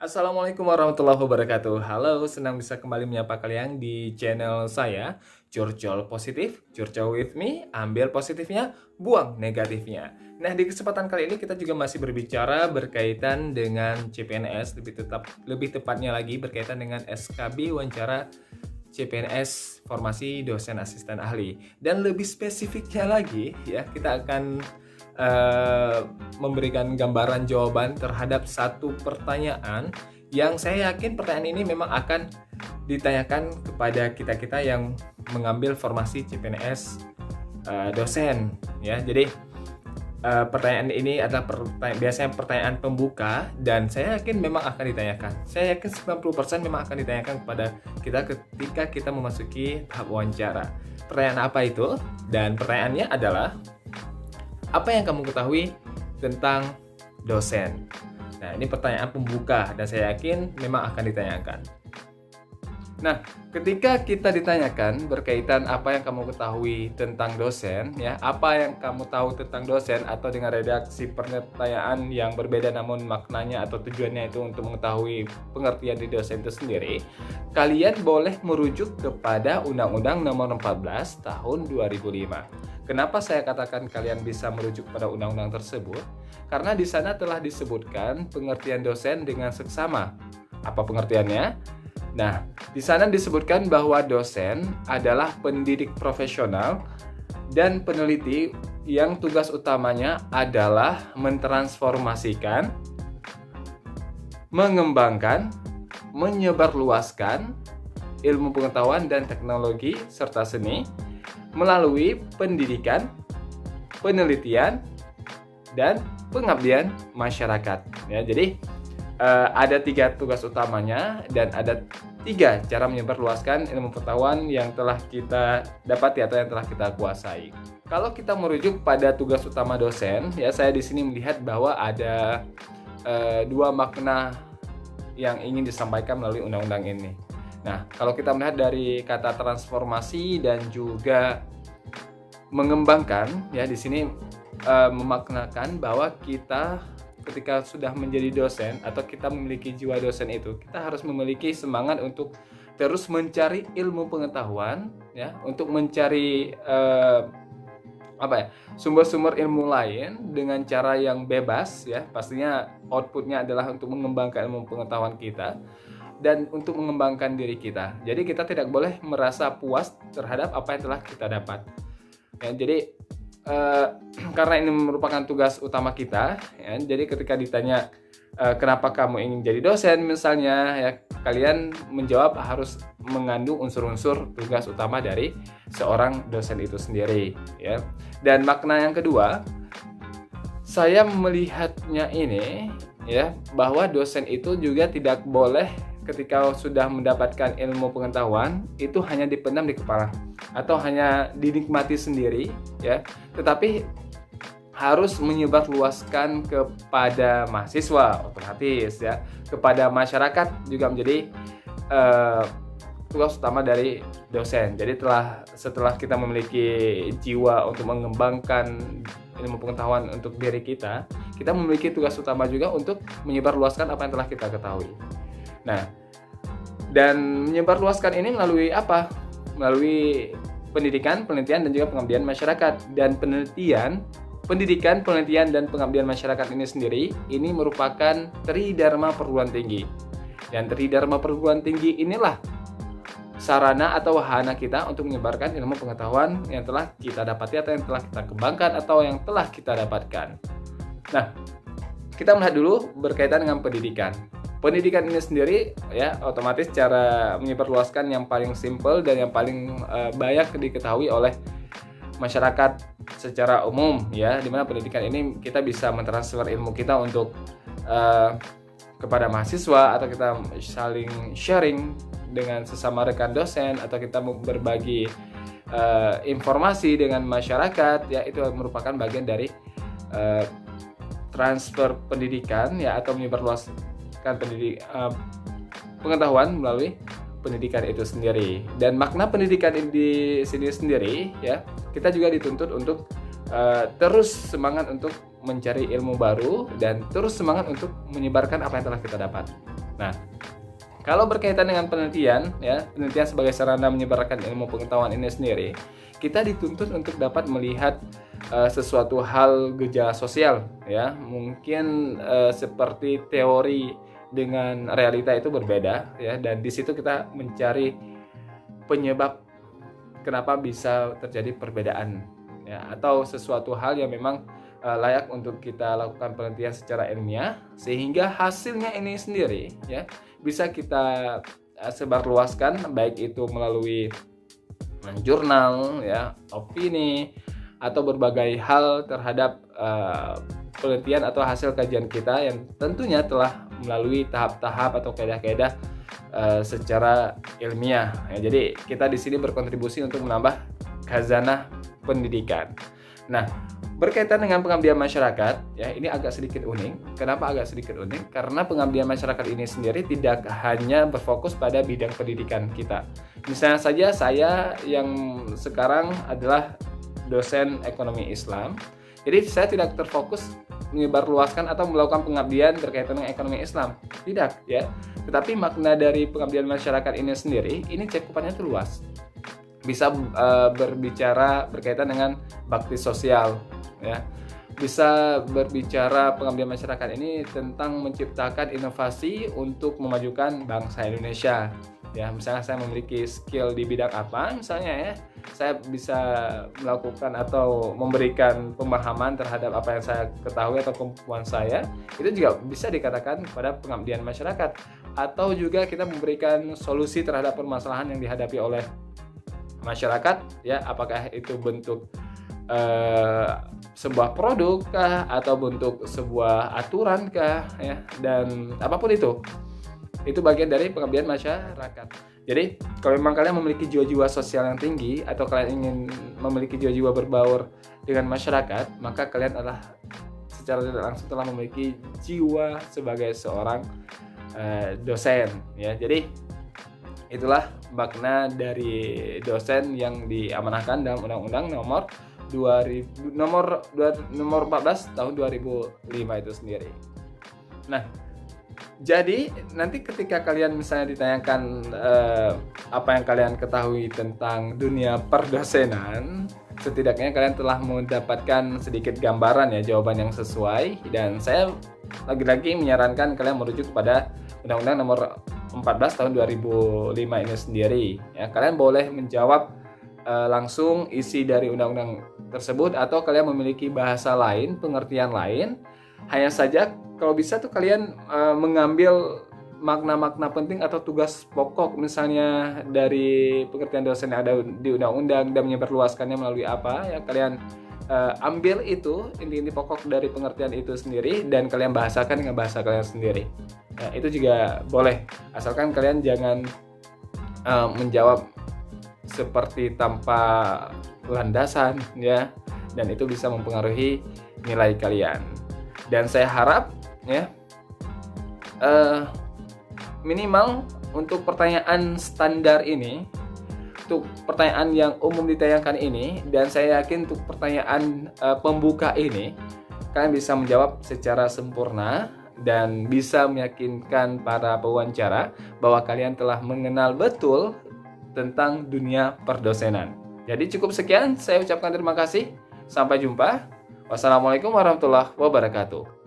Assalamualaikum warahmatullahi wabarakatuh. Halo, senang bisa kembali menyapa kalian di channel saya, Curcol Positif, Curcol with me, ambil positifnya, buang negatifnya. Nah, di kesempatan kali ini kita juga masih berbicara berkaitan dengan CPNS, lebih tepatnya lagi berkaitan dengan SKB wawancara CPNS formasi dosen asisten ahli. Dan lebih spesifiknya lagi ya, kita akan memberikan gambaran jawaban terhadap satu pertanyaan yang saya yakin pertanyaan ini memang akan ditanyakan kepada kita-kita yang mengambil formasi CPNS dosen ya. Jadi pertanyaan ini adalah biasanya pertanyaan pembuka dan saya yakin memang akan ditanyakan. Saya yakin 90% memang akan ditanyakan kepada kita ketika kita memasuki tahap wawancara. Pertanyaan apa itu? Dan pertanyaannya adalah, apa yang kamu ketahui tentang dosen? Nah, ini pertanyaan pembuka dan saya yakin memang akan ditanyakan. Nah, ketika kita ditanyakan berkaitan apa yang kamu ketahui tentang dosen, ya, apa yang kamu tahu tentang dosen atau dengan redaksi pertanyaan yang berbeda namun maknanya atau tujuannya itu untuk mengetahui pengertian di dosen itu sendiri, kalian boleh merujuk kepada Undang-Undang Nomor 14 Tahun 2005. Kenapa saya katakan kalian bisa merujuk pada undang-undang tersebut? Karena di sana telah disebutkan pengertian dosen dengan seksama. Apa pengertiannya? Nah, di sana disebutkan bahwa dosen adalah pendidik profesional dan peneliti yang tugas utamanya adalah mentransformasikan, mengembangkan, menyebarluaskan ilmu pengetahuan dan teknologi serta seni melalui pendidikan, penelitian, dan pengabdian masyarakat. Ya, jadi ada 3 tugas utamanya dan ada 3 cara menyebarluaskan ilmu pengetahuan yang telah kita dapati atau yang telah kita kuasai. Kalau kita merujuk pada tugas utama dosen, ya saya di sini melihat bahwa ada 2 makna yang ingin disampaikan melalui undang-undang ini. Nah, kalau kita melihat dari kata transformasi dan juga mengembangkan, ya di sini memaknakan bahwa kita ketika sudah menjadi dosen atau kita memiliki jiwa dosen itu, kita harus memiliki semangat untuk terus mencari ilmu pengetahuan, ya, untuk mencari sumber-sumber ilmu lain dengan cara yang bebas, ya. Pastinya outputnya adalah untuk mengembangkan ilmu pengetahuan kita dan untuk mengembangkan diri kita. Jadi kita tidak boleh merasa puas terhadap apa yang telah kita dapat. Ya, jadi karena ini merupakan tugas utama kita, ya, jadi ketika ditanya kenapa kamu ingin jadi dosen misalnya, ya, kalian menjawab harus mengandung unsur-unsur tugas utama dari seorang dosen itu sendiri, ya. Dan makna yang kedua, saya melihatnya ini, ya, bahwa dosen itu juga tidak boleh ketika sudah mendapatkan ilmu pengetahuan itu hanya dipendam di kepala atau hanya dinikmati sendiri, ya, tetapi harus menyebarluaskan kepada mahasiswa otomatis, ya, kepada masyarakat juga menjadi tugas utama dari dosen. Jadi setelah kita memiliki jiwa untuk mengembangkan ilmu pengetahuan untuk diri kita, kita memiliki tugas utama juga untuk menyebarluaskan apa yang telah kita ketahui. Nah, dan menyebarluaskan ini melalui apa? Melalui pendidikan, penelitian, dan juga pengabdian masyarakat. Dan pendidikan, penelitian, dan pengabdian masyarakat ini sendiri, ini merupakan Tridharma perguruan tinggi. Dan Tridharma perguruan tinggi inilah sarana atau wahana kita untuk menyebarkan ilmu pengetahuan yang telah kita dapati atau yang telah kita kembangkan atau yang telah kita dapatkan. Nah, kita melihat dulu berkaitan dengan pendidikan. Pendidikan ini sendiri, ya, otomatis cara menyebarluaskan yang paling simpel dan yang paling banyak diketahui oleh masyarakat secara umum, ya, dimana pendidikan ini kita bisa mentransfer ilmu kita untuk kepada mahasiswa atau kita saling sharing dengan sesama rekan dosen atau kita berbagi informasi dengan masyarakat, ya, itu merupakan bagian dari transfer pendidikan, ya, atau menyebarluaskan pengetahuan melalui pendidikan itu sendiri. Dan makna pendidikan di sini sendiri, ya, kita juga dituntut untuk terus semangat untuk mencari ilmu baru dan terus semangat untuk menyebarkan apa yang telah kita dapat. Nah, kalau berkaitan dengan penelitian, ya, penelitian sebagai sarana menyebarkan ilmu pengetahuan ini sendiri, kita dituntut untuk dapat melihat sesuatu hal gejala sosial, ya, mungkin seperti teori dengan realita itu berbeda, ya, dan di situ kita mencari penyebab kenapa bisa terjadi perbedaan, ya, atau sesuatu hal yang memang layak untuk kita lakukan penelitian secara ilmiah, sehingga hasilnya ini sendiri, ya, bisa kita sebarluaskan, baik itu melalui jurnal, ya, opini, atau berbagai hal terhadap penelitian atau hasil kajian kita yang tentunya telah melalui tahap-tahap atau kaedah-kaedah secara ilmiah. Ya, jadi kita di sini berkontribusi untuk menambah khazanah pendidikan. Nah, berkaitan dengan pengabdian masyarakat, ya, ini agak sedikit unik. Kenapa agak sedikit unik? Karena pengabdian masyarakat ini sendiri tidak hanya berfokus pada bidang pendidikan kita. Misalnya saja saya yang sekarang adalah dosen ekonomi Islam, jadi saya tidak terfokus menyebarluaskan atau melakukan pengabdian berkaitan dengan ekonomi Islam, tidak, ya. Tetapi makna dari pengabdian masyarakat ini sendiri, ini cakupannya itu luas, bisa berbicara berkaitan dengan bakti sosial, ya, bisa berbicara pengabdian masyarakat ini tentang menciptakan inovasi untuk memajukan bangsa Indonesia. Ya, misalnya saya memiliki skill di bidang apa, misalnya, ya, saya bisa melakukan atau memberikan pemahaman terhadap apa yang saya ketahui atau kemampuan saya, itu juga bisa dikatakan kepada pengabdian masyarakat. Atau juga kita memberikan solusi terhadap permasalahan yang dihadapi oleh masyarakat, ya, apakah itu bentuk sebuah produk kah, atau bentuk sebuah aturan kah, ya, dan apapun itu bagian dari pengabdian masyarakat. Jadi kalau memang kalian memiliki jiwa-jiwa sosial yang tinggi, atau kalian ingin memiliki jiwa-jiwa berbaur dengan masyarakat, maka kalian adalah secara tidak langsung telah memiliki jiwa sebagai seorang dosen, ya. Jadi itulah makna dari dosen yang diamanahkan dalam Undang-Undang nomor 14 tahun 2005 itu sendiri. Nah, jadi nanti ketika kalian misalnya ditanyakan apa yang kalian ketahui tentang dunia perdosenan, setidaknya kalian telah mendapatkan sedikit gambaran, ya, jawaban yang sesuai. Dan saya lagi-lagi menyarankan kalian merujuk kepada Undang-Undang nomor 14 tahun 2005 ini sendiri, ya. Kalian boleh menjawab langsung isi dari undang-undang tersebut, atau kalian memiliki bahasa lain, pengertian lain. Hanya saja kalau bisa tuh kalian mengambil makna-makna penting atau tugas pokok, misalnya dari pengertian dosen yang ada di undang-undang dan menyebarluaskannya melalui apa, ya, kalian ambil itu inti-inti pokok dari pengertian itu sendiri dan kalian bahasakan dengan bahasa kalian sendiri. Nah, itu juga boleh, asalkan kalian jangan menjawab seperti tanpa landasan, ya, dan itu bisa mempengaruhi nilai kalian. Dan saya harap, ya, minimal untuk pertanyaan standar ini, untuk pertanyaan yang umum ditayangkan ini, dan saya yakin untuk pertanyaan pembuka ini, kalian bisa menjawab secara sempurna dan bisa meyakinkan para pewawancara bahwa kalian telah mengenal betul tentang dunia perdosenan. Jadi cukup sekian, saya ucapkan terima kasih. Sampai jumpa. Wassalamualaikum warahmatullahi wabarakatuh.